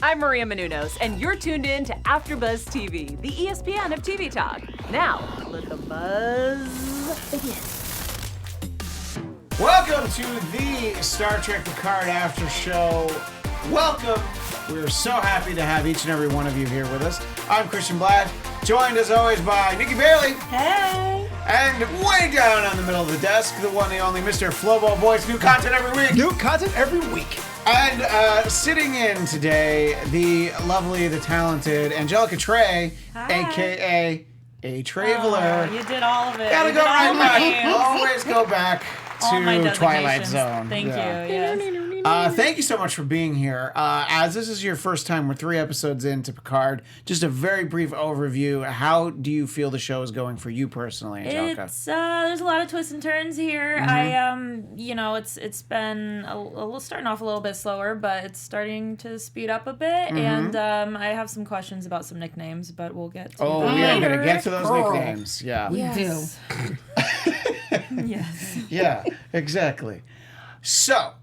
I'm Maria Menounos, and you're tuned in to AfterBuzz TV, the ESPN of TV talk. Now, let the buzz begin. Welcome to the Star Trek Picard After Show. Welcome. We're so happy to have each and every one of you here with us. I'm Christian Bladt, joined as always by Nikki Bailey. Hey. And way down on the middle of the desk, the one, the only Mr. Flobo. Boyce, new content every week. New content every week. And sitting in today, the lovely, the talented Angelica Trae, a.k.a. a Traveler. You did all of it. Gotta go right back. Always go back to Twilight Zone. Thank you. Yes. Thank you so much for being here. As this is your first time, we're 3 episodes into Picard. Just a very brief overview. How do you feel the show is going for you personally, Angelica? It's there's a lot of twists and turns here. Mm-hmm. It's been a little starting off a little bit slower, but it's starting to speed up a bit. Mm-hmm. And I have some questions about some nicknames, but we'll get to that we are later. going to get to those nicknames. Yeah. We do. Yes. Yeah, exactly. So,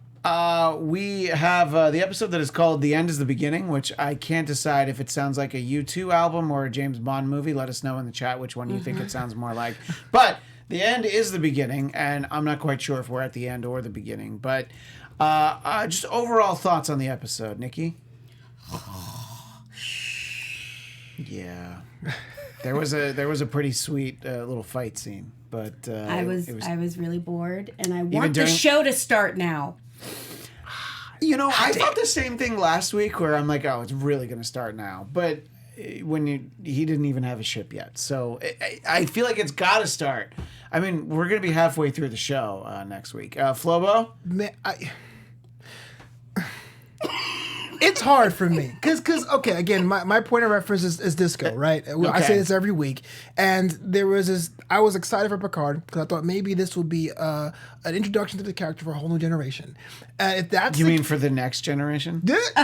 we have the episode that is called The End is the Beginning, which I can't decide if it sounds like a U2 album or a James Bond movie. Let us know in the chat which one you think it sounds more like. But The End is the Beginning, and I'm not quite sure if we're at the end or the beginning. But just overall thoughts on the episode, Nikki? Yeah. There was a pretty sweet little fight scene, but I was really bored, and I want the show to start now. You know, I thought the same thing last week, where I'm like, oh, it's really going to start now. But he didn't even have a ship yet, so I feel like it's got to start. I mean, we're going to be halfway through the show next week. Flobo? Man, it's hard for me because okay, again, my point of reference is Disco, right? Okay. I say this every week, and there was this. I was excited for Picard because I thought maybe this would be an introduction to the character for a whole new generation. If that's you mean for the next generation? If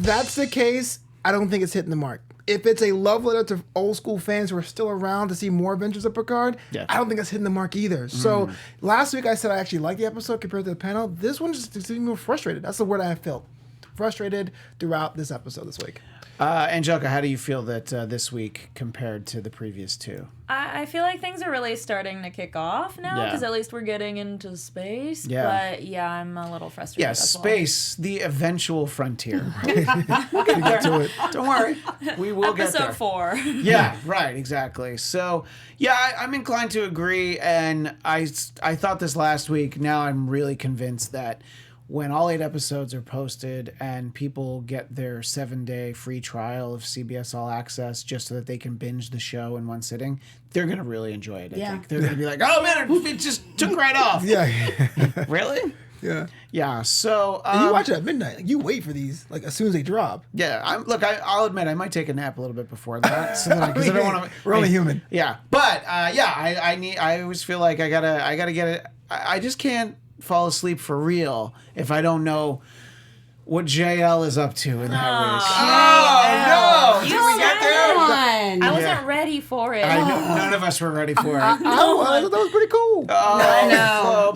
that's the case, I don't think it's hitting the mark. If it's a love letter to old school fans who are still around to see more Adventures of Picard, I don't think it's hitting the mark either. So last week I said I actually liked the episode compared to the panel. This one just seemed more frustrated. That's the word I have felt. Frustrated throughout this episode this week. Angelica, how do you feel that this week compared to the previous 2? I feel like things are really starting to kick off now because at least we're getting into space. Yeah. But I'm a little frustrated. Yeah, space, the eventual frontier. We'll get to it. Don't worry. We will get there. Episode 4. Yeah, right, exactly. So, I'm inclined to agree, and I thought this last week. Now I'm really convinced that when all 8 episodes are posted and people get their 7-day free trial of CBS All Access just so that they can binge the show in one sitting, they're going to really enjoy it, I think. They're going to be like, oh, man, it just took right off. Yeah. Really? Yeah. Yeah, so... and you watch it at midnight. Like, you wait for these, like, as soon as they drop. Yeah, I'll admit, I might take a nap a little bit before that. So that because I don't want to... We're only human. Yeah, but, I always feel like I gotta get it... I just can't fall asleep for real if I don't know what JL is up to in that week. Oh, no! Did we get there? I wasn't ready for it. I know, none of us were ready for it. I thought that was pretty cool. Oh, no.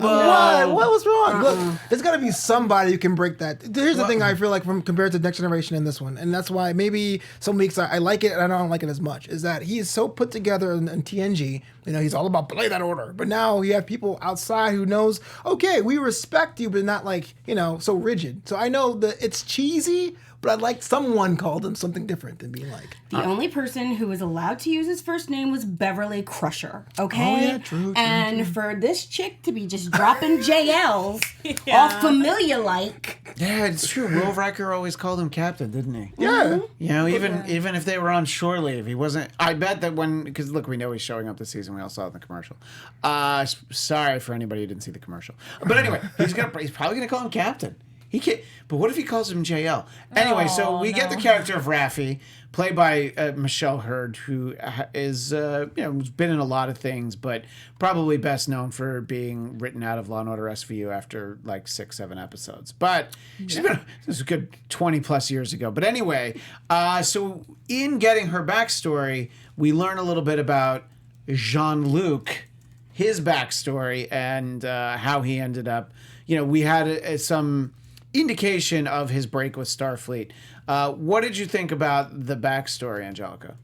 What was wrong? Look, there's got to be somebody who can break that. Here's the thing I feel like from compared to Next Generation in this one, and that's why maybe some weeks I like it and I don't like it as much, is that he is so put together in TNG. You know, he's all about play that order. But now you have people outside who knows, okay, we respect you, but not like, so rigid. So I know that it's cheesy, but I'd like someone called him something different than being like. The only person who was allowed to use his first name was Beverly Crusher, okay? Oh, yeah, true. And for this chick to be just dropping JLs all familiar-like. Yeah, it's true. Will Riker always called him Captain, didn't he? Yeah. Even if they were on shore leave, he wasn't... I bet that because look, we know he's showing up this season. We all saw it in the commercial. Sorry for anybody who didn't see the commercial. But anyway, he's probably going to call him Captain. He can't, but what if he calls him JL? Anyway, so we get the character of Raffi, played by Michelle Hurd, who is has been in a lot of things, but probably best known for being written out of Law & Order SVU after like 6-7 episodes. But she's been, this was a good 20 plus years ago. But anyway, so in getting her backstory, we learn a little bit about Jean-Luc, his backstory, and how he ended up. We had some indication of his break with Starfleet. What did you think about the backstory, Angelica?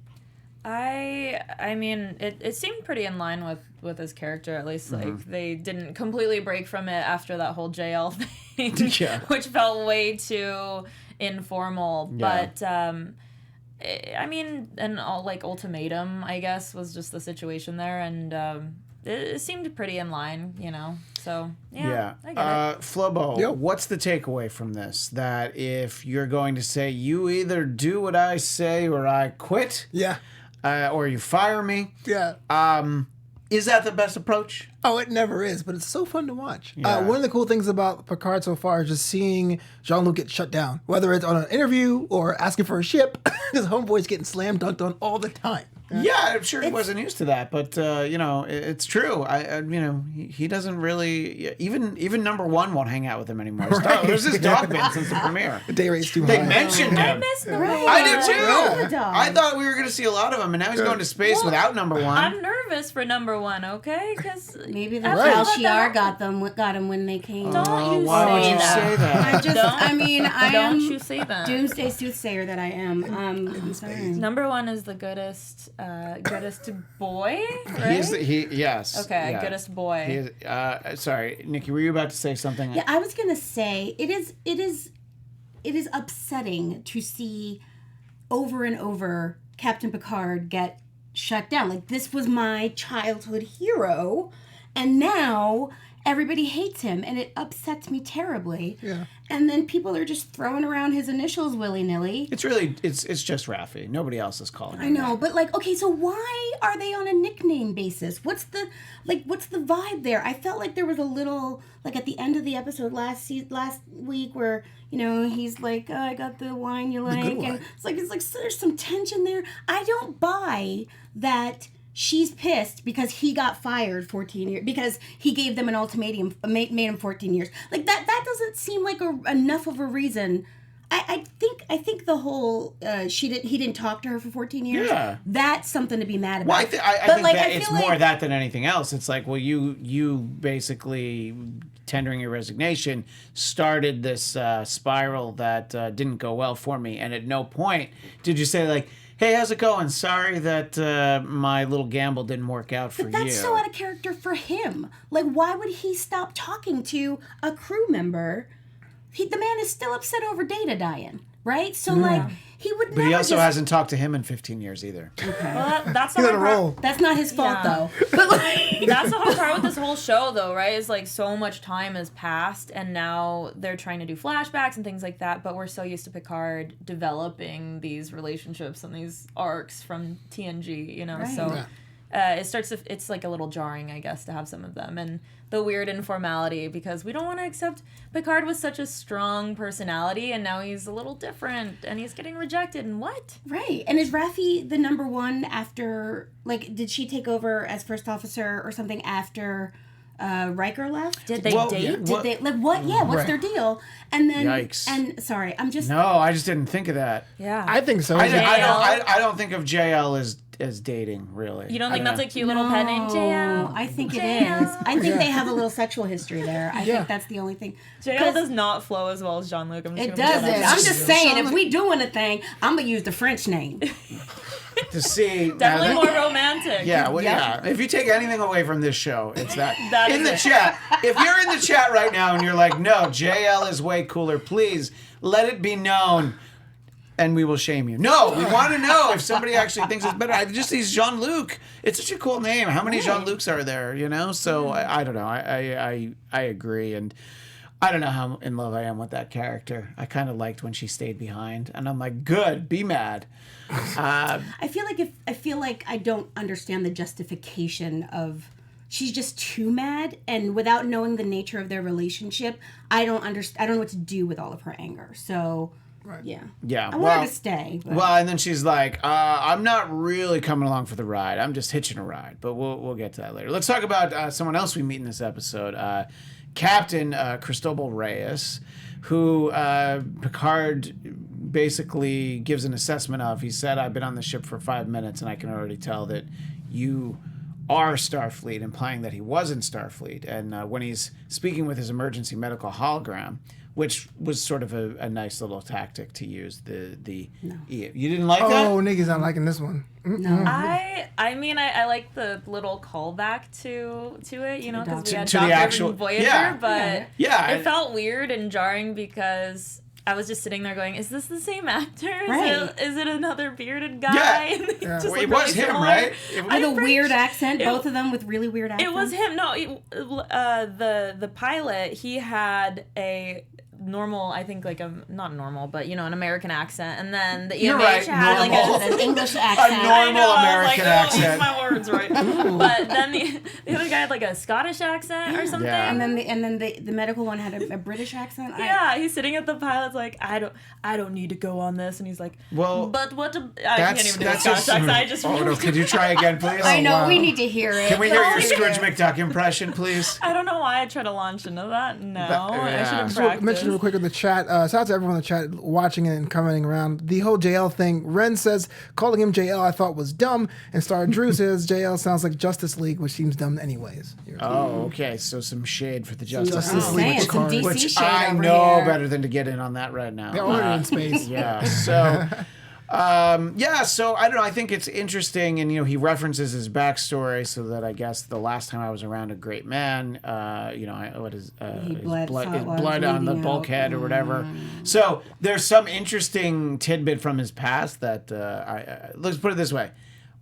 I mean, it seemed pretty in line with his character, at least. Like, they didn't completely break from it after that whole JL thing, Yeah. which felt way too informal. Yeah. But, I mean, an ultimatum, I guess, was just the situation there, and it seemed pretty in line, you know? So, yeah. I get it. Flobo, Yep. what's the takeaway from this? That if you're going to say, you either do what I say or I quit, Yeah. or you fire me, Yeah. is that the best approach? Oh, it never is, but it's so fun to watch. Yeah. One of the cool things about Picard so far is just seeing Jean-Luc get shut down, whether it's on an interview or asking for a ship. His homeboy's getting slam dunked on all the time. Yeah, I'm sure he wasn't used to that, but you know, it's true. You know, he doesn't really even number one won't hang out with him anymore. There's this dog been since the premiere. The day rate's too They high. mentioned I him. miss number Right. one. I did too. Yeah. Dog. I thought we were going to see a lot of him, and now he's going to space Well, without number one. I'm nervous for number one, okay? Because Maybe the Right. Tal Shiar got him when they came. Don't you why say would you that. say that? I just, Don't- I mean, I Don't am you say that. doomsday soothsayer that I am. I'm sorry. Number one is the goodest boy, right? Yes. Okay, yeah. goodest boy. He is, sorry, Nikki, were you about to say something? Yeah, I was gonna say it is upsetting to see over and over Captain Picard get shut down. Like, this was my childhood hero, and now everybody hates him, and it upsets me terribly. Yeah. And then people are just throwing around his initials willy-nilly. It's really it's just Raffi. Nobody else is calling him. I know, that. but like, okay, so why are they on a nickname basis? What's the vibe there? I felt like there was a little, like, at the end of the episode last week where, you know, he's like, oh, I got the wine you like, good and wine. it's like there's some tension there. I don't buy that she's pissed because he got fired 14 years, because he gave them an ultimatum, made him 14 years. Like, that doesn't seem like enough of a reason. I think the whole he didn't talk to her for 14 years. Yeah. That's something to be mad about. Well, I think But, like, that I it's feel more like- that than anything else. It's like, well, you basically tendering your resignation started this spiral that didn't go well for me, and at no point did you say, like, hey, how's it going? Sorry that my little gamble didn't work out for But that's you. so out of character for him. Like, why would he stop talking to a crew member? The man is still upset over Data dying, right? So, like, he would never But he also just... hasn't talked to him in 15 years either. Well, that's He's not on a roll. That's not his fault, Yeah. though. But, like... That's the hard part with this whole show, though, right? Is like so much time has passed, and now they're trying to do flashbacks and things like that. But we're so used to Picard developing these relationships and these arcs from TNG, you know. Right. So it's like a little jarring, I guess, to have some of them, and the weird informality, because we don't want to accept Picard with such a strong personality, and now he's a little different, and he's getting rejected. And what? Right. And is Raffi the number one after, like, did she take over as first officer or something after Riker left? Did they Well, date? yeah. Did What- they, like, what? Yeah, what's Right. their deal? And then, Yikes. and sorry, I'm just, No, I just didn't think of that. Yeah. I think so. I don't think of JL as dating, really. You don't I think that's know. a cute little pet name? JL? I think it JL. is. I think they have a little sexual history there. I think that's the only thing. JL does not flow as well as Jean-Luc. I'm just It gonna put that doesn't. out I'm just saying, if we doing a thing, I'm gonna use the French name. To see. Definitely now, more romantic. Yeah, well, yeah. If you take anything away from this show, it's that. That in is the it. chat, if you're in the chat right now and you're like, no, JL is way cooler, please let it be known, and we will shame you. No, we want to know if somebody actually thinks it's better. I just see Jean-Luc. It's such a cool name. How many Jean-Lucs are there? You know, so I don't know. I agree, and I don't know how in love I am with that character. I kind of liked when she stayed behind, and I'm like, good, be mad. I feel like I don't understand the justification of she's just too mad, and without knowing the nature of their relationship, I don't know what to do with all of her anger. So, yeah, Yeah, I want her to stay. But. Well, and then she's like, I'm not really coming along for the ride. I'm just hitching a ride. But we'll get to that later. Let's talk about someone else we meet in this episode. Captain Cristobal Reyes, who Picard basically gives an assessment of. He said, I've been on the ship for 5 minutes, and I can already tell that you are Starfleet, implying that he was in Starfleet. And when he's speaking with his emergency medical hologram, which was sort of a nice little tactic to use. You didn't like that? Oh, Nikki's not liking this one. No. I mean, I like the little callback to it, you know, because we had To the Doctor actual- and Voyager, yeah. but Yeah. it felt weird and jarring because I was just sitting there going, "Is this the same actor? Right. Is it another bearded guy?" Yeah. And they Yeah. just Well, it look was really him, similar. right? With a weird accent, both of them with really weird accents. It was him. No, the pilot, he had a normal, I think like not normal, but you know, an American accent, and then the You're EMH right, had like normal. an English A accent. normal I was American like, accent. Use my words right. But then the other guy had like a Scottish accent or something. Yeah. And then the medical one had a British accent. Yeah, he's sitting at the pilot's like, I don't need to go on this, and he's like, Well, but what? I can't even do a Scottish accent. I just. Oh no! Could you try again, please? I know, wow. we need to hear it. Can we hear your Oh, Scrooge McDuck impression, please? I don't know why I try to launch into that. No, I should have Just mention practiced. real quick in the chat. Shout out to everyone in the chat watching it and commenting around. The whole JL thing. Ren says calling him JL I thought was dumb, and Star Drew says JL sounds like Justice League, which seems dumb anyways. Oh, okay. So some shade for the Justice Justice League, League saying, some DC which shade I over know here. better than to get in on that right now. They're already in space. Yeah. So, so I don't know. I think it's interesting, and he references his backstory, so that I guess the last time I was around a great man, his bled, blood, saw his it was blood on the bleeding out. bulkhead or whatever. So there's some interesting tidbit from his past that let's put it this way.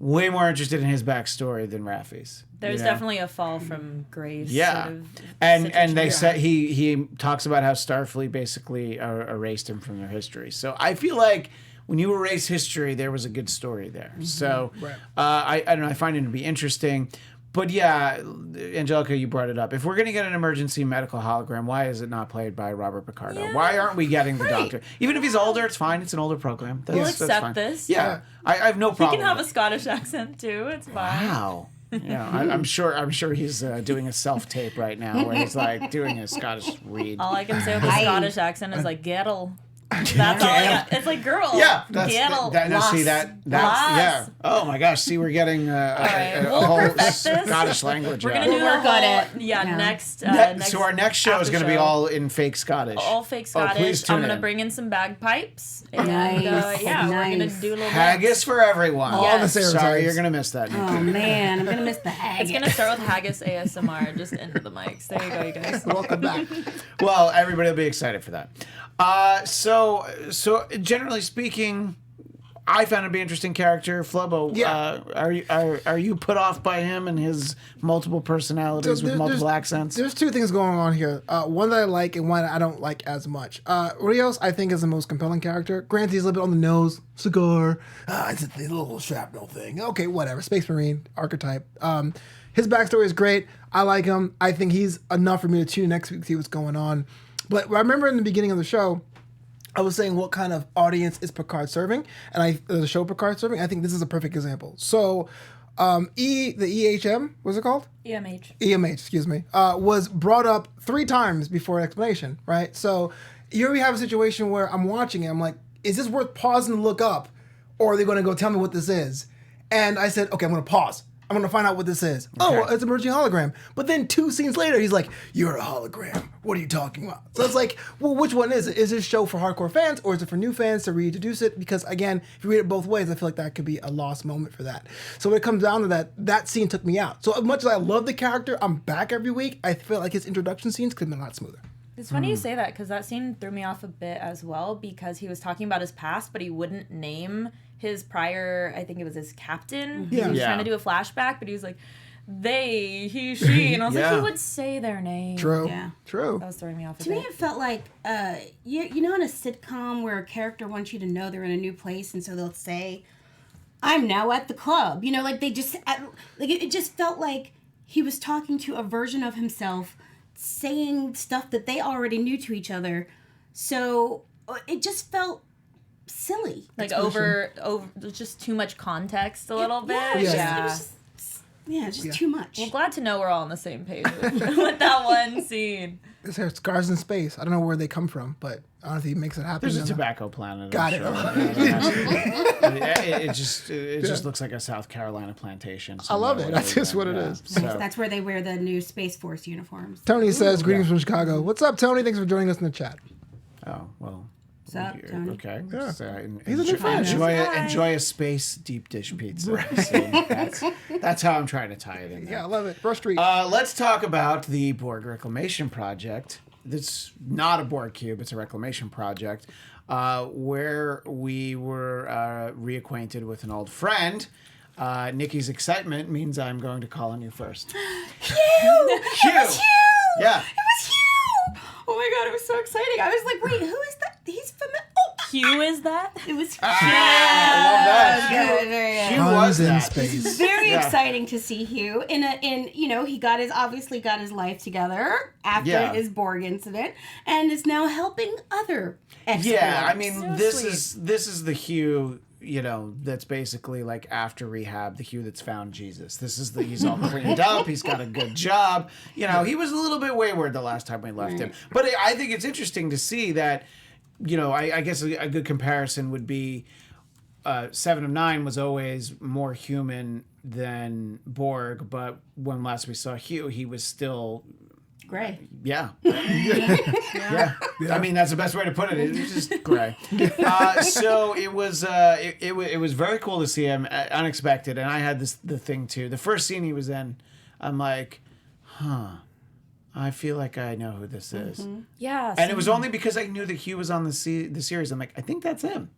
Way more interested in his backstory than Raffi's. There's definitely a fall from grace. Yeah, Sort of and they situation. said he talks about how Starfleet basically erased him from their history. So I feel like when you erase history, there was a good story there. So I don't know. I find it to be interesting. But yeah, Angelica, you brought it up. If we're going to get an emergency medical hologram, why is it not played by Robert Picardo? Yeah. Why aren't we getting the doctor? Even if he's older, it's fine. It's an older program. We'll That's accept fine. this. Yeah, I have no He problem. can have a with it. Scottish accent too. It's fine. Wow. Yeah, I'm sure he's doing a self tape right now where he's like doing a Scottish read. All I can say with a Aye. Scottish accent is like gettle. That's all I got. It's like girl. Yeah, that's gettle. that's Loss. yeah. Oh my gosh, see, we're getting right, a we'll whole perfect this. Scottish language. We're yeah. gonna do We'll the work on whole, it. Yeah, Yeah. next. So our next show is going to be after show. all in fake Scottish. all fake Oh, please Scottish. tune I'm gonna in. bring in some bagpipes. And Nice. yeah, we're gonna Nice. do a little Haggis for everyone. All Yes. the stereotypes. Sorry, you're going to miss that, Nikki. Oh man, I'm gonna miss the haggis. It's gonna start with haggis ASMR, just into the mics. There you go, you guys. Welcome back. Well, everybody will be excited for that. So generally speaking, I found him to be an interesting character. Flobo, Yeah. are you put off by him and his multiple personalities with multiple accents? There's two things going on here. One that I like and one I don't like as much. Rios, I think, is the most compelling character. Granted, he's a little bit on the nose. Cigar. It's a little shrapnel thing. Okay, whatever. Space Marine archetype. His backstory is great. I like him. I think he's enough for me to tune next week to see what's going on. But I remember in the beginning of the show, I was saying what kind of audience is Picard serving, and the show Picard serving. I think this is a perfect example. So, the EHM, what's it called? EMH, excuse me, was brought up 3 times before explanation, right? So here we have a situation where I'm watching it, I'm like, is this worth pausing to look up, or are they going to go tell me what this is? And I said, okay, I'm going to pause. I'm going to find out what this is. Oh, well, it's an emerging hologram. But then 2 scenes later, he's like, you're a hologram. What are you talking about? So it's like, well, which one is it? Is this show for hardcore fans or is it for new fans to reintroduce it? Because again, if you read it both ways, I feel like that could be a lost moment for that. So when it comes down to that scene took me out. So as much as I love the character, I'm back every week, I feel like his introduction scenes could have been a lot smoother. It's funny you say that because that scene threw me off a bit as well because he was talking about his past, but he wouldn't name his prior, I think it was his captain. Yeah. He was Yeah. trying to do a flashback, but he was like, they, he, she. And I was Yeah. like, he would say their name. True. Yeah. True. That was throwing me off a To me, bit. it felt like you know in a sitcom where a character wants you to know they're in a new place, and so they'll say, "I'm now at the club." You know, like they just like it just felt like he was talking to a version of himself, saying stuff that they already knew to each other. So it just felt silly. Like over just too much context a little bit. Yeah, it was just- Yeah. it was just too much. Well, glad to know we're all on the same page with that one scene. His hair scars in space. I don't know where they come from, but I don't know if he makes it happen. There's a in tobacco planet. Got I'm it. sure. It just looks like a South Carolina plantation. I love it. somewhere. That's just what it is. So, That's where they wear the new Space Force uniforms. Tony says, greetings from Chicago. What's up, Tony? Thanks for joining us in the chat. Oh, well. What's up, Tony? Okay. Yeah. So, He's a new friend. enjoy a space deep dish pizza. So that's how I'm trying to tie it in there. Yeah, I love it. Brush Street. Let's talk about the Borg Reclamation Project. It's not a Borg cube, it's a reclamation project where we were reacquainted with an old friend. Nikki's excitement means I'm going to call on you first. Hugh! It was Hugh! Yeah. It was Hugh! Oh my god, it was so exciting. I was like, wait, who is that? He's familiar. Oh, Hugh is that? it was Hugh. I love that. Good, very good. Hugh was Tons in that. space. Very Yeah. exciting to see Hugh in you know, he obviously got his life together after Yeah. his Borg incident and is now helping other ex-Borgs. Yeah, I mean, So this sweet. is the Hugh, you know, that's basically like after rehab, the Hugh that's found Jesus. He's all cleaned up, he's got a good job. You know, he was a little bit wayward the last time we left him. But I think it's interesting to see that, you know, I guess a good comparison would be 7 of 9 was always more human than Borg, but when last we saw Hugh, he was still Gray. yeah. Yeah. I mean, that's the best way to put it. It was just gray. So it was it was very cool to see him, unexpected. And I had the thing too. The first scene he was in, I'm like, I feel like I know who this is. Yeah. And it was only because I knew that Hugh was on the series. I'm like, I think that's him.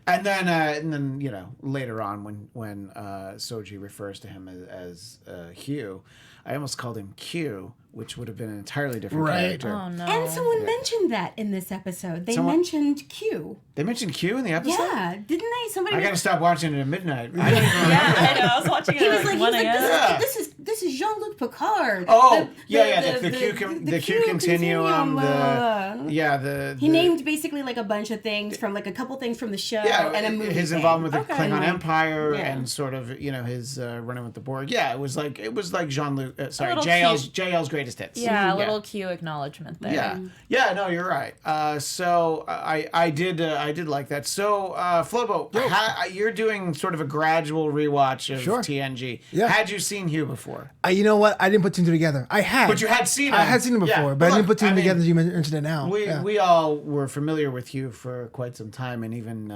And then you know, later on when Soji refers to him as Hugh, I almost called him Q, which would have been an entirely different Right. character. Oh no. And someone mentioned that in this episode. They Someone- mentioned Q. They mentioned Q in the episode? Yeah, didn't they? Somebody. I gotta stop watching it at midnight. I don't even remember. Yeah, I know. I was watching it He was at like, 1 this, a.m. Yeah. this is Jean-Luc Picard. Oh, the Q continuum. He named basically like a bunch of things from like a couple things from the show and a movie. his thing. involvement with the Okay. Klingon Empire Yeah. and sort of, you know, his running with the Borg. Yeah, it was like Jean-Luc. Sorry, little JL's greatest hits. Yeah, a little Q acknowledgement there. Yeah, yeah, no, you're right. So I did like that. So Flobo, you're doing sort of a gradual rewatch of Sure. TNG. Yeah. Had you seen Hugh before? You know what? I didn't put two and two together. I had. But you had seen him. I had seen him before, Yeah. but I Look, didn't put two I and mean, together as you mentioned it now. We all were familiar with Hugh for quite some time, and even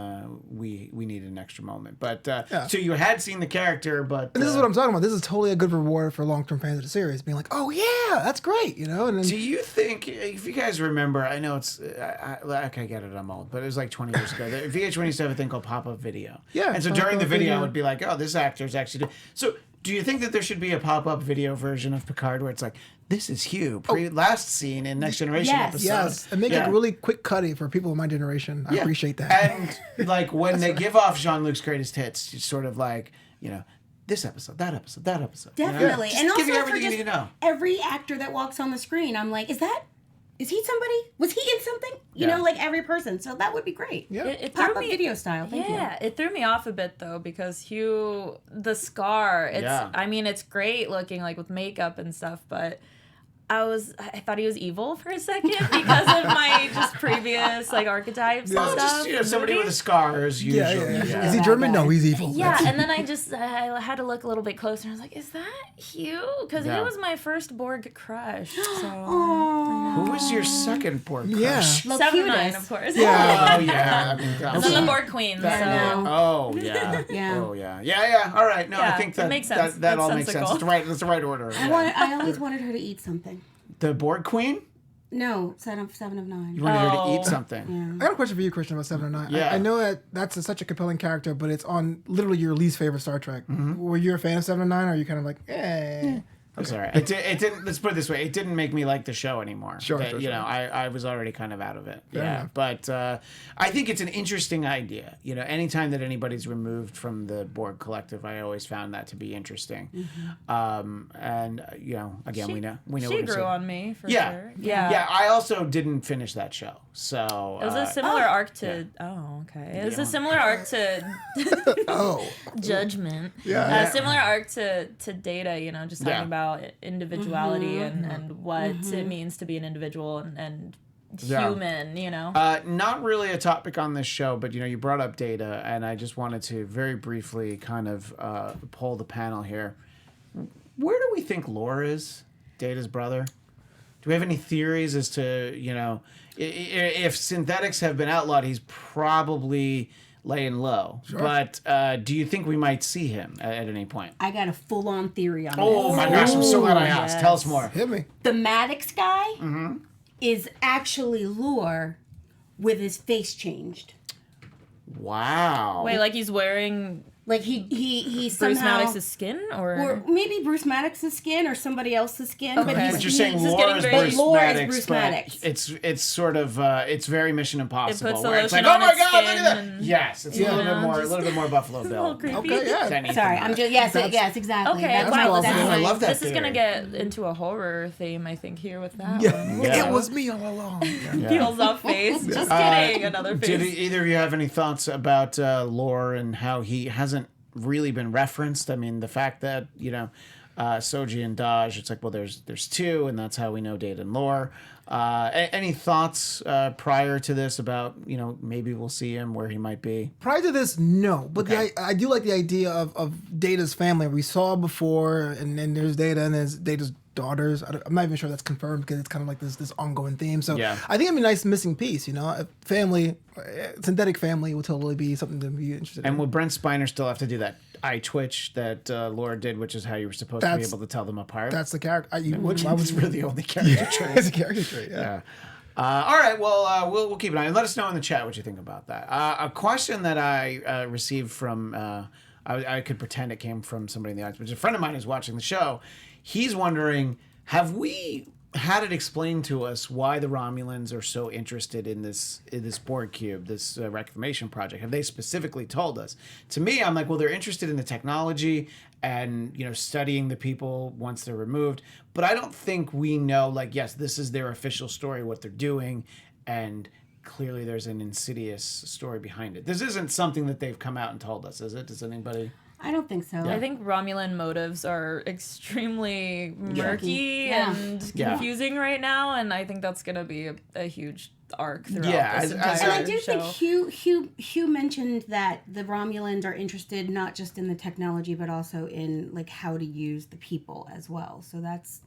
we needed an extra moment. But so you had seen the character, but And this is what I'm talking about. This is totally a good reward for long-term fans of the series, being like, "Oh yeah, that's great," you know. And then, do you think, if you guys remember, I know it's I get it, I'm old, but it was like 20 years ago. The VH1 used to have a thing called pop-up video. Yeah, and so during the pop-up video, video. it would be like, oh, this actor's actually doing. So do you think that there should be a pop-up video version of Picard where it's like, this is Hugh, last scene in Next Generation Yes. episode? yes, and make it really quick cutty for people of my generation. I appreciate that. And like when they give off Jean-Luc's greatest hits, it's sort of like, you know, this episode, that episode, that episode. you know? Definitely. Just And also give you for everything just you need to know. every actor that walks on the screen, I'm like, is he somebody? Was he in something? You Yeah. know, like every person. So that would be great. Yeah. It threw Pop-up me video style. Thank you. Yeah, it threw me off a bit though because Hugh, the scar. It's Yeah. I mean it's great looking like with makeup and stuff, but I thought he was evil for a second because of my just previous like archetypes and Well, stuff. just, you know, in somebody with a movies. scar is usually. yeah. Is he German? No, he's evil. Yeah, and then I had to look a little bit closer. And I was like, "Is that Hugh?" Because Yeah. he was my first Borg crush. So Who was your second Borg crush? Yeah. 7 of 9, of course. Oh yeah. I mean, that And was- then the Borg Queen. So Oh yeah. Yeah. Oh yeah. All right. No, I Yeah, think it that makes sense. that all That's makes sense. sensical. That's the right order. I Yeah. I always wanted her to eat something. The Borg Queen? No, 7 of 9. You wanted her to Oh. eat something. I got a question for you, Christian, about 7 or 9. Yeah. I know that that's such a compelling character, but it's on literally your least favorite Star Trek. Were you a fan of 7 or 9, or are you kind of like, eh? I'm sorry. It didn't. Let's put it this way. It didn't make me like the show anymore. Sure, That, sure, you sure. know, I was already kind of out of it. Fair yeah. enough. But I think it's an interesting idea. You know, anytime that anybody's removed from the Borg collective, I always found that to be interesting. And you know, again, we know she what grew on me for Yeah. sure. Yeah. I also didn't finish that show. So It was a similar arc to. Oh, okay. It was a similar arc to Oh. Judgment. Yeah. A similar arc to Data. You know, just talking Yeah. about individuality and what it means to be an individual and Yeah. human. You know. Not really a topic on this show, but you know, you brought up Data, and I just wanted to very briefly kind of poll the panel here. Where do we think Lore is? Data's brother. Do we have any theories as to, if synthetics have been outlawed, he's probably laying low. Sure. But do you think we might see him at any point? I got a full-on theory on Oh this. my gosh, I'm so glad I asked. Tell us more. Hit me. The Maddox guy is actually Lore with his face changed. Wow. Wait, like he's wearing Like he Bruce somehow, Maddox's skin, or maybe Bruce Maddox's skin or somebody else's skin. Okay. But But you're saying He's Lore getting is very- Bruce Lore is Maddox, Bruce but Maddox. it's sort of it's very Mission Impossible. puts the where it's like, lotion oh on my its God, look at skin that! and- Yes, it's a little bit more Buffalo Bill. creepy. Okay, yeah. than Ethan Sorry, Hawke. I'm just yes, exactly. Okay, wow, awesome. I love that This is gonna theory. get into a horror theme, I think, here with that Yeah. one. Yeah. It was me all along. Yeah. Peels off face. Just kidding, another face. Did either of you have any thoughts about Lore and how he hasn't really been referenced? I mean, the fact that Soji and Daj, it's like, well, there's two, and that's how we know Data and Lore. Any thoughts prior to this about maybe we'll see him where he might be? Prior to this, no. But Okay. I do like the idea of Data's family. We saw before, and then there's Data, and there's Data's daughters. I'm not even sure that's confirmed because it's kind of like this ongoing theme. So Yeah. I think it'd be a nice missing piece. A family, synthetic family would totally be something to be interested And in. will Brent Spiner still have to do that eye twitch that Laura did, which is how you were supposed to be That's- able to tell them apart? That's the character. Which Which was really the only character trait. It's a character trait. Yeah. Yeah. All right. Well, we'll keep an eye. Let us know in the chat what you think about that. A question that I received from I could pretend it came from somebody in the audience, but a friend of mine who's watching the show. He's wondering, have we had it explained to us why the Romulans are so interested in this Borg cube, this reclamation project? Have they specifically told us? To me, I'm like, well, they're interested in the technology and studying the people once they're removed, but I don't think we know. Like, yes, this is their official story, what they're doing, and clearly there's an insidious story behind it. This isn't something that they've come out and told us, is it? Does anybody? I don't think so. I think Romulan motives are extremely murky Yeah. and Yeah. confusing right now, and I think that's going to be a huge arc throughout Yeah, this as entire And I do show. think Hugh mentioned that the Romulans are interested not just in the technology but also in like how to use the people as well. So that's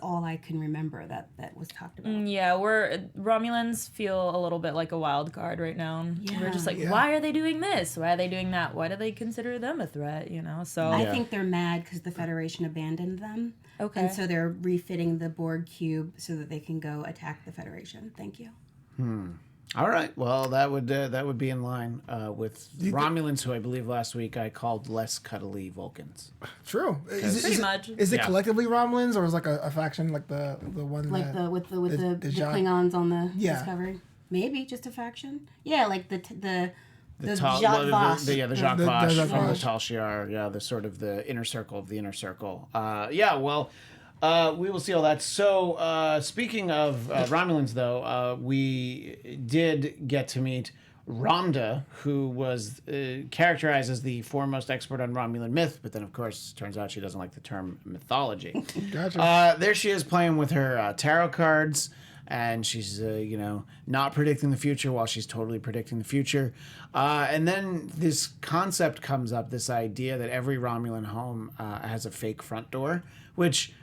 all I can remember that was talked about. Yeah, Romulans feel a little bit like a wild card right now. We're just like, Yeah. why are they doing this? Why are they doing that? Why do they consider them a threat? So I think they're mad because the Federation abandoned them. Okay. And so they're refitting the Borg cube so that they can go attack the Federation. Thank you. All right. Well, that would be in line with Romulans, who I believe last week I called less cuddly Vulcans. True. Pretty much. Is it Yeah. collectively Romulans or is it like a faction like the one Like that, with the Jean- Klingons on the Yeah. Discovery. Maybe just a faction. Yeah, like the Tal- Jacques Voss. the Jacques The Voss Jacques from the Voss. Tal Shiar. Yeah, the sort of the inner circle of the inner circle. We will see all that. So, speaking of Romulans, though, we did get to meet Ramda, who was characterized as the foremost expert on Romulan myth, but then, of course, turns out she doesn't like the term mythology. Gotcha. There she is playing with her tarot cards, and she's, not predicting the future while she's totally predicting the future. And then this concept comes up, this idea that every Romulan home has a fake front door, which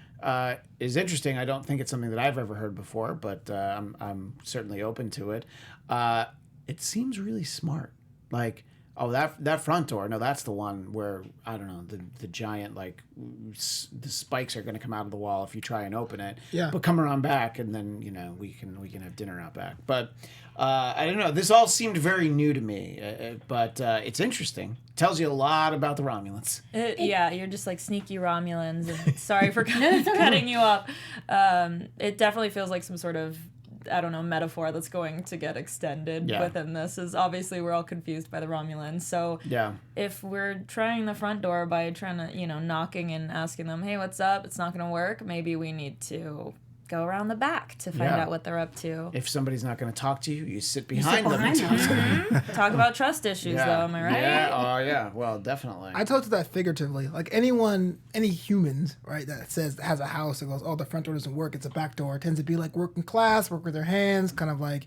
is interesting. I don't think it's something that I've ever heard before, but I'm certainly open to it. It seems really smart. Like, oh, that front door. No, that's the one where, I don't know, the giant, like, the spikes are going to come out of the wall if you try and open it. Yeah. But come around back, and then, we can have dinner out back. But I don't know. This all seemed very new to me, but it's interesting. Tells you a lot about the Romulans. Yeah, you're just like sneaky Romulans. And sorry for cutting you off. It definitely feels like some sort of, I don't know, metaphor that's going to get extended within this. Is obviously we're all confused by the Romulans. So Yeah. if we're trying the front door by trying to, knocking and asking them, hey, what's up? It's not going to work. Maybe we need to go around the back to find Yeah. out what they're up to. If somebody's not going to talk to you, you sit behind them. behind them. Talk about trust issues, though, am I right? Yeah. Oh, yeah. Well, definitely. I talk to that figuratively. Like any humans, right, that has a house that goes, oh, the front door doesn't work, it's a back door. It tends to be like working class, work with their hands, kind of like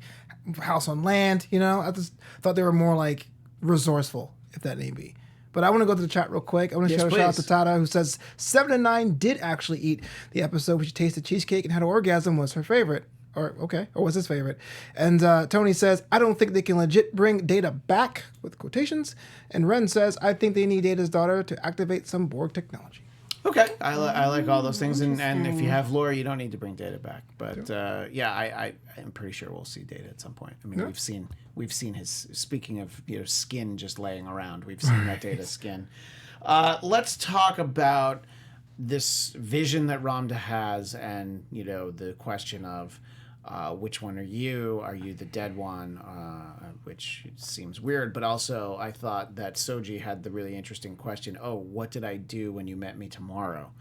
house on land, I just thought they were more like resourceful, if that may be. But I want to go to the chat real quick. I want to shout out to please. Tata, who says 7 and 9 did actually eat the episode where she tasted cheesecake and had an orgasm was her favorite. Or was his favorite. And Tony says, I don't think they can legit bring Data back, with quotations. And Ren says, I think they need Data's daughter to activate some Borg technology. Okay, I like all those things, and if you have Laura, you don't need to bring Data back. But I'm pretty sure we'll see Data at some point. I mean, we've seen his. Speaking of skin just laying around, we've seen that Data skin. Let's talk about this vision that Ramda has, and the question of which one are you? Are you the dead one? Which seems weird, but also I thought that Soji had the really interesting question. Oh, what did I do when you met me tomorrow?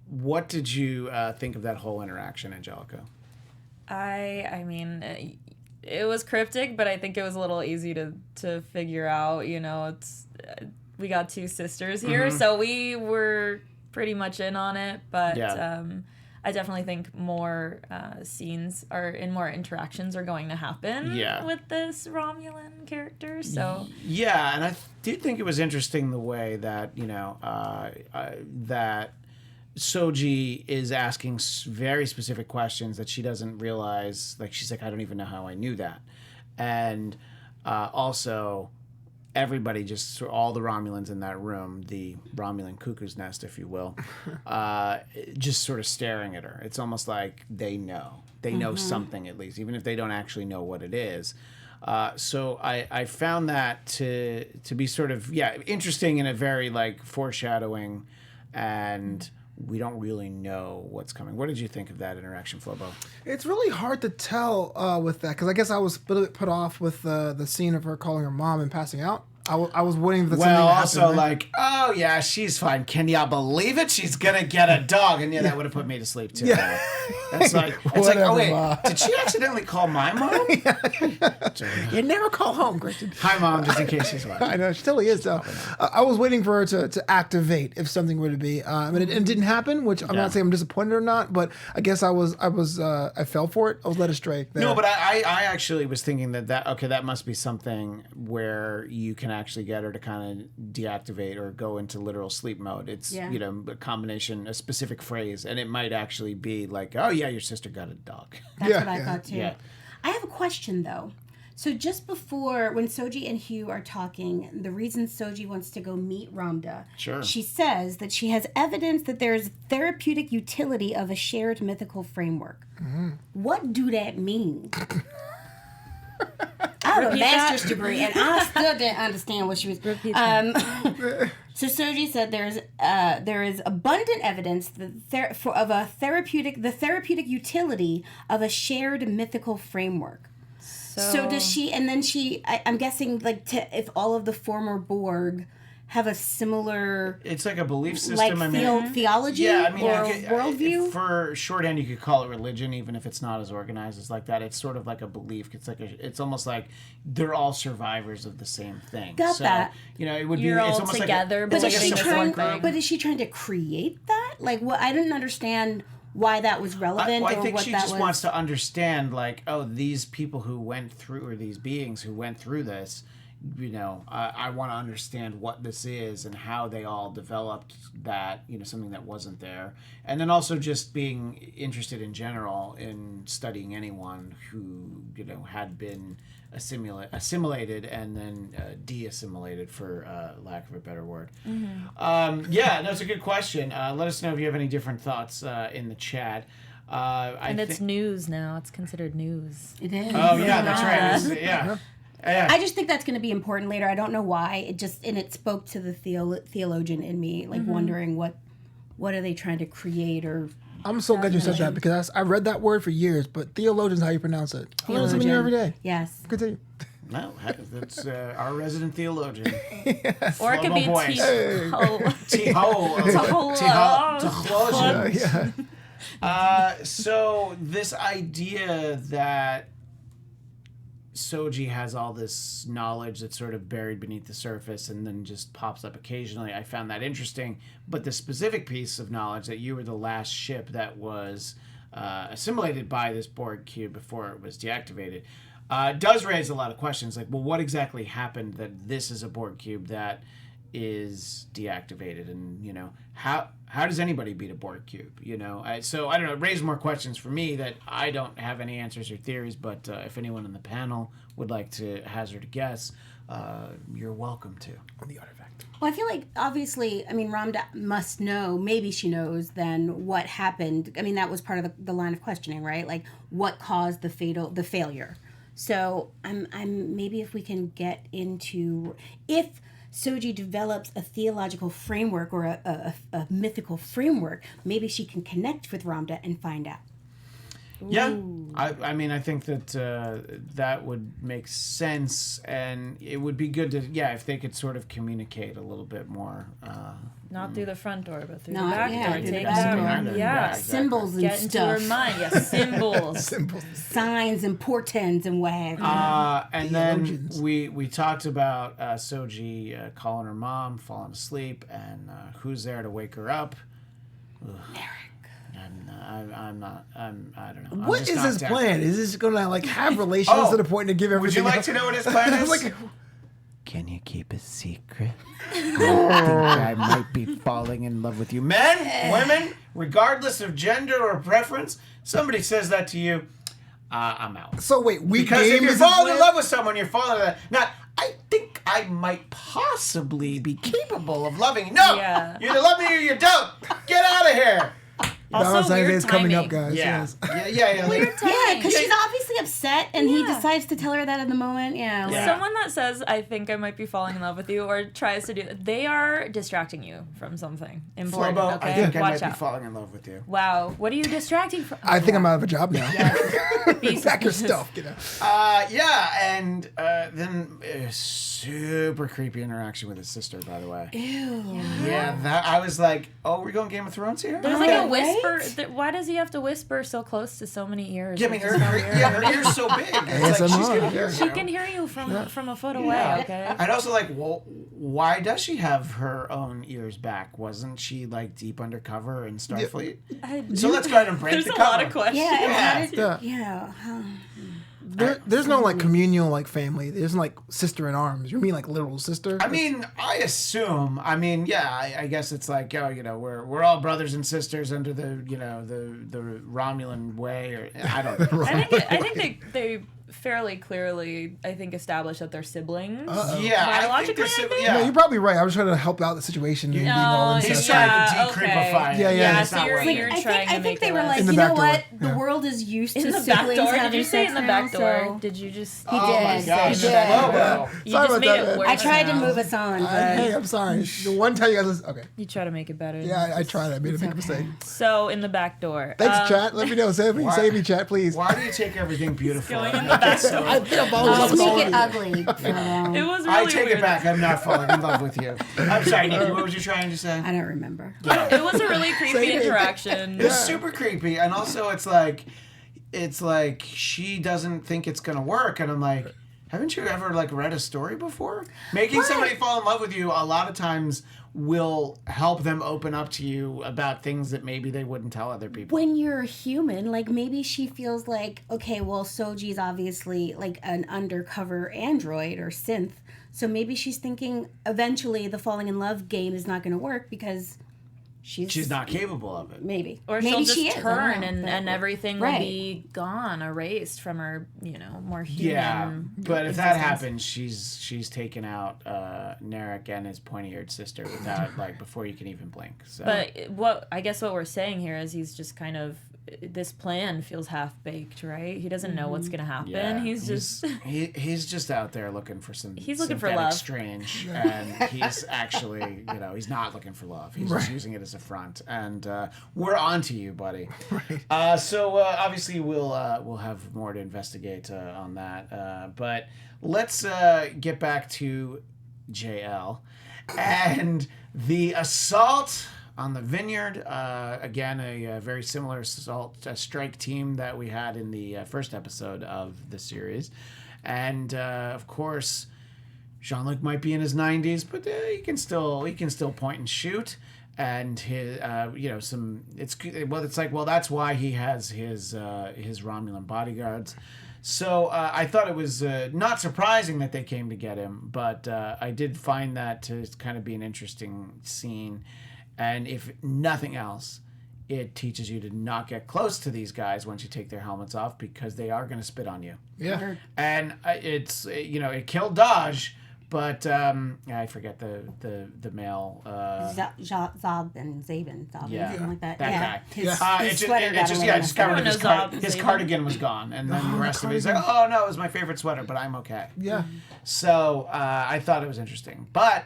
What did you think of that whole interaction, Angelica? I mean, it was cryptic, but I think it was a little easy to figure out. It's we got two sisters here, so we were pretty much in on it, but. Yeah. I definitely think more scenes and more interactions are going to happen with this Romulan character. So yeah, and I did think it was interesting the way that that Soji is asking very specific questions that she doesn't realize. Like she's like, I don't even know how I knew that, and also. Everybody, just all the Romulans in that room, the Romulan cuckoo's nest, if you will, just sort of staring at her. It's almost like they know. They know something at least, even if they don't actually know what it is. So I found that to be sort of, interesting in a very foreshadowing, and we don't really know what's coming. What did you think of that interaction, Flobo? It's really hard to tell with that, because I guess I was a bit put off with the scene of her calling her mom and passing out. I was waiting for something to happen. Also oh yeah, she's fine. Can y'all believe it? She's gonna get a dog, and that would have put me to sleep too. Yeah. It's like, oh wait, did she accidentally call my mom? You never call home, Christian. Hi, Mom, just in case she's watching. I know, she totally is, though. I was waiting for her to activate if something were to be. And it didn't happen, which I'm not saying I'm disappointed or not, but I guess I fell for it. I was led astray there. No, but I actually was thinking that must be something where you can actually get her to kind of deactivate or go into literal sleep mode. It's, a combination, a specific phrase, and it might actually be like, oh yeah, your sister got a dog. That's what I thought too. Yeah. I have a question though. So just before, when Soji and Hugh are talking, the reason Soji wants to go meet Ramda, she says that she has evidence that there is therapeutic utility of a shared mythical framework. What do that mean? I have a master's degree, and I still didn't understand what she was. So Soji said there is abundant evidence of the therapeutic utility of a shared mythical framework. So does she? And then I'm guessing if all of the former Borg have a similar. It's like a belief system. Theology or worldview. For shorthand, you could call it religion, even if it's not as organized as like that. It's sort of like a belief. It's almost like they're all survivors of the same thing. Got that? It would You're be. all It's almost together, like but is she trying to create that? Like, what? I didn't understand why that was relevant. I think what she that just was. wants to understand, these people who went through, or these beings who went through this. I want to understand what this is and how they all developed that, something that wasn't there. And then also just being interested in general in studying anyone who, had been assimilated and then de-assimilated, for lack of a better word. That's a good question. Let us know if you have any different thoughts in the chat. It's news now. It's considered news. It is. Oh, yeah, that's right. Yeah. I just think that's going to be important later. I don't know why. It spoke to the theologian in me, wondering what are they trying to create or. I'm so glad you said that, because I read that word for years, but theologian is how you pronounce it. I learn something new every day. Yes. Continue. No, that's our resident theologian. Yes. Or it could be Boyce. So this idea that Soji has all this knowledge that's sort of buried beneath the surface and then just pops up occasionally, I found that interesting. But the specific piece of knowledge that you were the last ship that was assimilated by this Borg cube before it was deactivated, does raise a lot of questions. Like, well, what exactly happened that this is a Borg cube that is deactivated, and how does anybody beat a Borg cube? So I don't know. It raised more questions for me that I don't have any answers or theories. But if anyone in the panel would like to hazard a guess, you're welcome to. On the artifact. Well, I feel like obviously, Ramda must know. Maybe she knows then what happened. That was part of the line of questioning, right? Like what caused the failure. So I'm maybe if we can get into if Soji develops a theological framework or a mythical framework, maybe she can connect with Ramda and find out. Yeah, I think that that would make sense, and it would be good to if they could sort of communicate a little bit more. Not through the front door, but through Not- the back yeah, door. through the Take back that door. one. Yeah. Exactly. Symbols and Get into stuff. her mind. Yes, symbols. Simple. Signs and portents and what have you. And then Theologians. we talked about Soji calling her mom, falling asleep, and who's there to wake her up? I'm not. I don't know. I'm What just is not his down. plan? Is this gonna have relations to the point to give everything? Would you like up? to know what his plan is? Like, Can you keep a secret? I think I might be falling in love with you. Men, women, regardless of gender or preference, somebody says that to you, I'm out. so wait, Because if game you're is a falling in plan? love with someone, you're falling in love. Now, I think I might possibly be capable of loving you. No! Yeah. You either love me or you don't. Get out of here. Also, Valentine's Day weird is coming up, timing. guys. Yeah. Yes. Yeah. Weird Like, timing. Yeah, because she's obviously upset, and he decides to tell her that in the moment. Yeah. Yeah. Someone that says, I think I might be falling in love with you, or tries to do that, they are distracting you from something important, Flobo, okay? I think I Watch might out. be falling in love with you. Wow, what are you distracting from? I think I'm out of a job now. Be Pack your suspicious. stuff. And then super creepy interaction with his sister, by the way. Ew. Yeah, that I was like, oh, we're going Game of Thrones here? There's like a Right? whisper. Why does he have to whisper so close to so many ears? Yeah, I mean, It's so weird. her ear's so big. It's like, she's gonna hear She you. can hear you from a foot away, Yeah. okay? And also, like, well, why does she have her own ears back? Wasn't she, like, deep undercover in Starfleet? So let's go ahead and break There's the a cover. lot of questions. Yeah, and how did, Yeah. yeah. There's no communal family. There's no sister in arms. You mean literal sister? I mean, I assume. I guess it's like, we're all brothers and sisters under the Romulan way, or I don't know. I think they fairly clearly, established that they're siblings. Yeah, Biologically, I think I think? yeah. No, you're probably right. I was trying to help out the situation. And being all He's incest. trying to Yeah, decreepify it. Yeah, Yeah, it's so not you're, working. you're I trying think, to I make think they it were less- like, In the you know back door. what? Yeah. The world is used in to the back siblings door. Did having you say sex in the now, back door? so- Did you just? He Oh my did. gosh, He that did. logo. You Sorry just about made that, it man. worse. I tried to now. move us on, but Hey, I'm sorry. The one time you guys, okay. You try to make it better. Yeah, I tried. I made a big mistake. So in the back door. Thanks, chat. Let me know. Save me, why- save me, chat, please. Why do you take everything beautiful? going in and the make back it so- I think I'm always just on make it quality. ugly. It was really I take weird. it back. I'm not falling in love with you. I'm sorry, Nikki. What was you trying to say? I don't remember. It was a really creepy Same. interaction. It's super creepy, and also it's like she doesn't think it's gonna work, and I'm like, haven't you ever read a story before? Making somebody fall in love with you a lot of times will help them open up to you about things that maybe they wouldn't tell other people. When you're a human, maybe she feels like, okay, well, Soji's obviously an undercover android or synth, so maybe she's thinking eventually the falling in love game is not going to work because she's not capable of it. maybe Or maybe she'll just she is. I don't turn know, and but- everything Right. will be gone, erased from her, more human. Yeah, but if that existence. happens, she's taken out Narek and his pointy-eared sister without before you can even blink. So. But what we're saying here is he's just kind of, this plan feels half baked, right? He doesn't know what's gonna happen. yeah, He's just he's just out there looking for some. He's looking for synthetic love. strange, and he's actually he's not looking for love. He's just using it as a front, and we're on to you, buddy. Right. So obviously we'll have more to investigate on that, but let's get back to JL and the assault on the Vineyard. Again, a very similar assault strike team that we had in the first episode of the series. And of course, Jean-Luc might be in his 90s, but he can still point and shoot. And his that's why he has his Romulan bodyguards. So I thought it was not surprising that they came to get him, but I did find that to kind of be an interesting scene. And if nothing else, it teaches you to not get close to these guys once you take their helmets off, because they are going to spit on you. Yeah. And it's, it killed Dodge, but I forget the male. Zob and Zabin, something like that. That guy. His sweater got rid of Zob, his Zabin. cardigan was gone, and then the rest of it is like, oh no, it was my favorite sweater, but I'm okay. Yeah. So I thought it was interesting, but.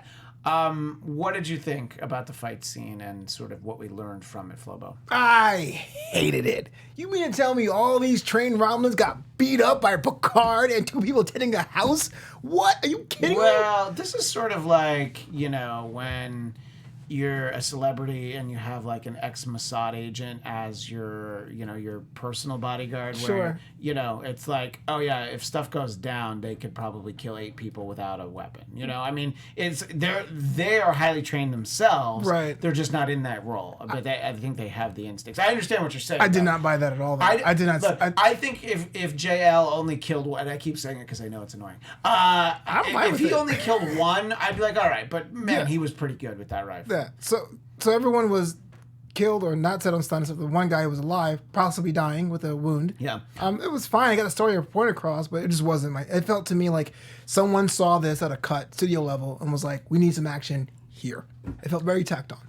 What did you think about the fight scene and sort of what we learned from it, Flobo? I hated it. You mean to tell me all these trained Romulans got beat up by Picard and 2 people tending a house? What? Are you kidding me? Well, this is sort of like, when you're a celebrity and you have like an ex-Mossad agent as your personal bodyguard. Where, it's like, oh yeah, if stuff goes down, they could probably kill 8 people without a weapon. I mean, they are highly trained themselves. Right. They're just not in that role. But I think they have the instincts. I understand what you're saying. I did not buy that at all. I did not. Look, I think if JL only killed one, and I keep saying it because I know it's annoying. If he only killed one, I'd be like, all right. But man, he was pretty good with that rifle. Yeah. So everyone was killed or not set on stun, except the one guy who was alive, possibly dying with a wound. Yeah. It was fine. I got the story point across, but it just wasn't it felt to me like someone saw this at a cut studio level and was like, we need some action here. It felt very tacked on.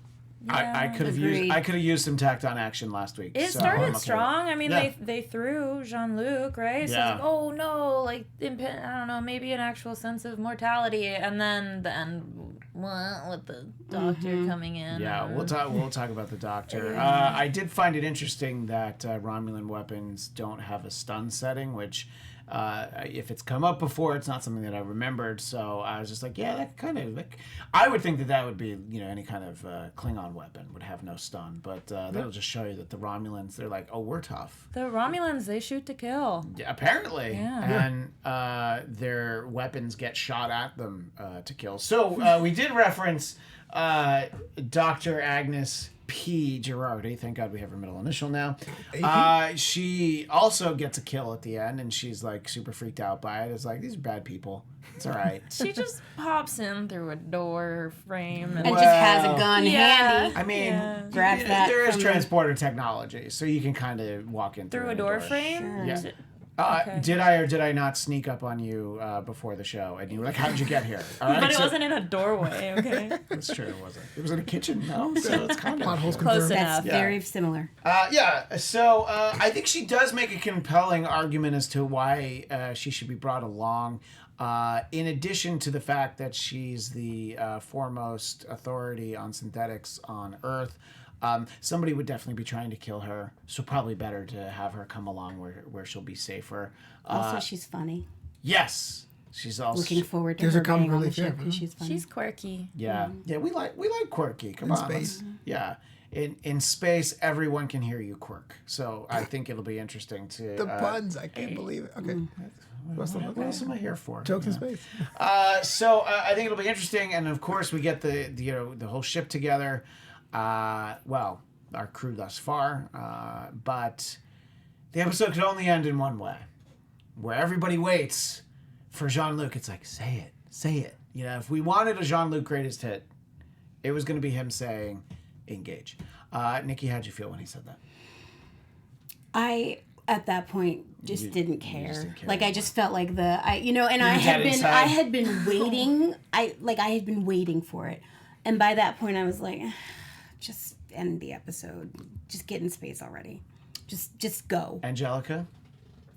I could have used some tacked on action last week. It started strong. I mean, they threw Jean-Luc, right? So Yeah. it's like, oh no, like I don't know, maybe an actual sense of mortality, and then the end with the doctor coming in. Yeah, we'll talk about the doctor. I did find it interesting that Romulan weapons don't have a stun setting, which. If it's come up before, it's not something that I remembered. So I was just like, yeah, that kind of I would think that would be, any kind of Klingon weapon would have no stun. But that'll just show you that the Romulans, they're like, oh, we're tough. The Romulans, they shoot to kill. Yeah, apparently. Yeah. And their weapons get shot at them to kill. So we did reference Dr. Agnes P. Jurati. Thank God we have her middle initial now. She also gets a kill at the end, and she's like super freaked out by it. It's like, these are bad people. It's all right. She just pops in through a door frame and just has a gun handy. I mean, grabs that. There is from transporter technology, so you can kind of walk in through a door frame. Sure. Yeah. Okay. Did I or did I not sneak up on you before the show? And you were like, how did you get here? All right, But it wasn't in a doorway, okay? That's true, it wasn't. It was in a kitchen, no? So it's kind of... Potholes Close confirmed. enough. That's very similar. So I think she does make a compelling argument as to why she should be brought along. In addition to the fact that she's the foremost authority on synthetics on Earth, somebody would definitely be trying to kill her, so probably better to have her come along where she'll be safer. Also, she's funny. Yes, she's also Looking forward to There's her a comic being on the relief, ship yeah. because she's funny. She's quirky. Yeah, we like quirky. Come In on, space. yeah. In space, everyone can hear you quirk. So I think it'll be interesting to The puns, I can't believe it. Okay. What else am I here for? Jokes in space. So I think it'll be interesting, and of course we get the whole ship together. Well, our crew thus far, but the episode could only end in one way, where everybody waits for Jean-Luc. It's like, say it. If we wanted a Jean-Luc greatest hit, it was going to be him saying, engage. Nikki, how'd you feel when he said that? I at that point just didn't care. didn't care. Like I just felt like I had inside. had been waiting. I had been waiting for it, and by that point I was like, just end the episode. Just get in space already. Just go. Angelica?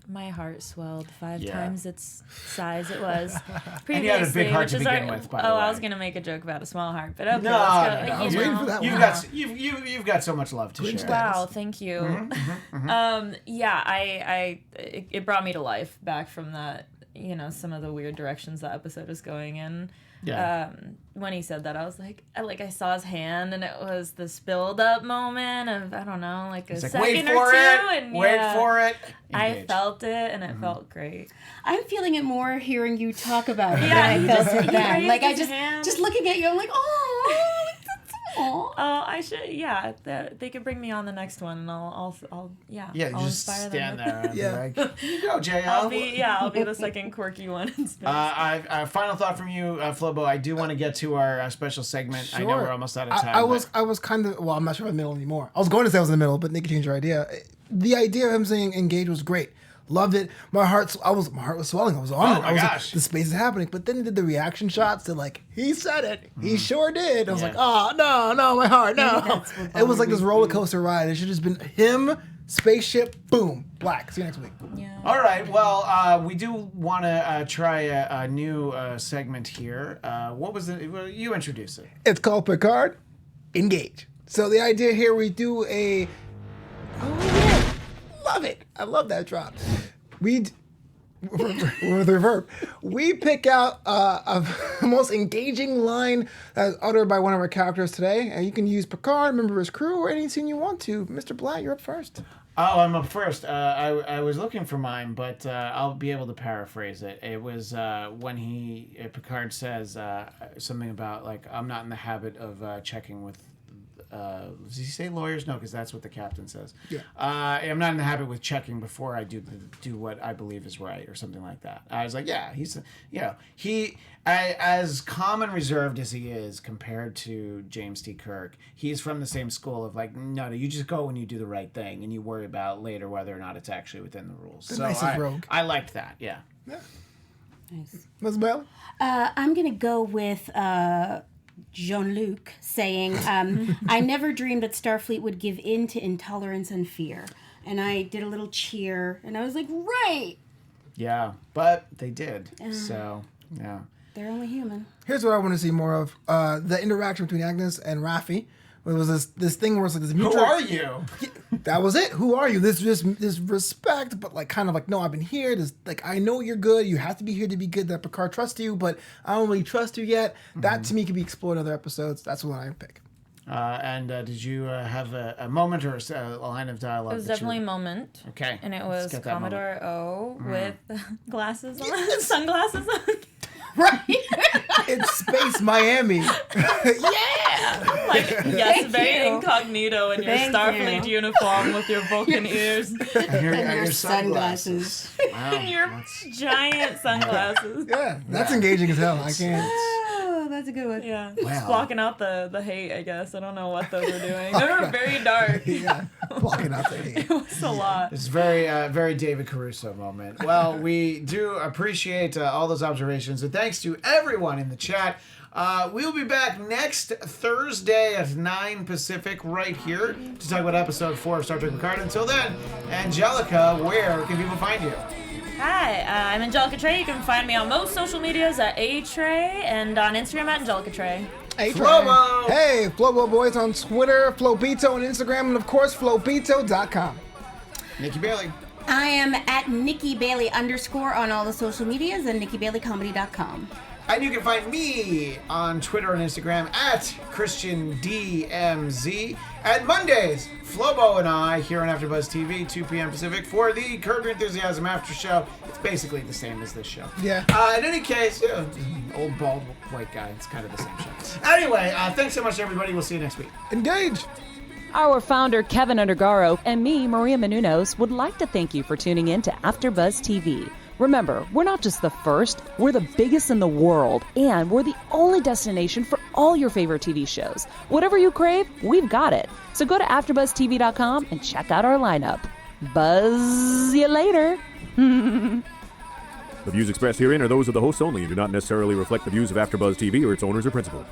My heart swelled 5 Yeah. times its size it was previously. And you had a big heart to which is begin with, by the way. I was gonna make a joke about a small heart, but okay, No, let's go. no. I was waiting for that You've one. you've got so much love to share. Wow, thank you. It brought me to life back from that. Some of the weird directions that episode was going in. Yeah. When he said that, I was like I saw his hand, and it was this build-up moment of I don't know, like a It's like, second wait or for two, it. and Wait for it. I Engage. felt it, and it felt great. I'm feeling it more hearing you talk about it Yeah, than I felt it he then. raised Like I his hand. just looking at you, I'm like, oh. I should. Yeah, they could bring me on the next one, and I'll Yeah, I'll just inspire stand them. there and Yeah. be like, "Here you go, JL." I'll be the second quirky one in space. Final thought from you, Flobo. I do want to get to our special segment. I know we're almost out of time. I was kind of, well, I'm not sure in the middle anymore. I was going to say I was in the middle, but Nikki changed her idea. The idea of him saying engage was great. Loved it. My heart was swelling. I was on it. My gosh. Like, the space is happening. But then he did the reaction shots to like, he said it. He sure did. I was like, oh, no, my heart, no. It was like this roller coaster ride. It should have just been him, spaceship, boom, black. See you next week. Yeah. All right. Well, we do want to try a new segment here. What was it? Well, you introduce it. It's called Picard Engage. So the idea here, we do a... Oh, yeah. Love it. I love that drop. With reverb, we pick out a most engaging line that's uttered by one of our characters today. And you can use Picard, member of his crew, or any scene you want to. Mr. Bladt, you're up first. Oh, I'm up first. I was looking for mine, but I'll be able to paraphrase it. It was when Picard says something about, like, I'm not in the habit of checking with... does he say lawyers? No, because that's what the captain says. Yeah. I'm not in the habit with checking before I do what I believe is right, or something like that. I was like, yeah, as calm and reserved as he is compared to James T. Kirk, he's from the same school of like, no, you just go and you do the right thing, and you worry about later whether or not it's actually within the rules. The so nicest rogue. I liked that. Yeah. Nice. Ms. Bell? I'm going to go with Jean-Luc saying, I never dreamed that Starfleet would give in to intolerance and fear. And I did a little cheer, and I was like, right! Yeah, but they did. So, yeah. They're only human. Here's what I want to see more of. The interaction between Agnes and Raffi. It was this thing where it's like this mutual... Who are you? That was it. Who are you? This respect, but like kind of like, no, I've been here. This, like, I know you're good. You have to be here to be good. That Picard trusts you, but I don't really trust you yet. That to me could be explored in other episodes. That's what I pick. And did you have a moment or a line of dialogue? It was definitely a moment. Okay. And it let's was get that moment. Commodore O with glasses on, sunglasses on. Right? It's Space Miami. Like, yes, very incognito in your Starfleet uniform with your Vulcan ears. And your sunglasses. Wow. And your giant sunglasses. Yeah, that's engaging as hell. I can't. Oh, that's a good one. Yeah. Wow. Just blocking out the hate, I guess. I don't know what those were doing. They were very dark. Yeah, blocking out the hate. It was a lot. It's very David Caruso moment. Well, we do appreciate all those observations, and thanks to everyone in the chat. We'll be back next Thursday at 9 Pacific right here to talk about episode 4 of Star Trek Picard. Until then, Angelica, where can people find you? Hi, I'm Angelica Trae. You can find me on most social medias at Trae and on Instagram at Angelica Trae. Hey, Flobo! Hey, Flobo Boys on Twitter, Flobito on Instagram, and of course, Flobito.com. Nikki Bailey. I am at Nikki Bailey _ on all the social medias and NikkiBaileyComedy.com. And you can find me on Twitter and Instagram at ChristianDMZ. And Mondays, Flobo and I here on AfterBuzz TV, 2 p.m. Pacific, for the Curb Your Enthusiasm after show. It's basically the same as this show. Yeah. In any case, old bald white guy. It's kind of the same show. Anyway, thanks so much, everybody. We'll see you next week. Engage. Our founder, Keven Undergaro, and me, Maria Menounos, would like to thank you for tuning in to AfterBuzz TV. Remember, we're not just the first, we're the biggest in the world, and we're the only destination for all your favorite TV shows. Whatever you crave, we've got it. So go to AfterBuzzTV.com and check out our lineup. Buzz you later. The views expressed herein are those of the hosts only and do not necessarily reflect the views of AfterBuzz TV or its owners or principals.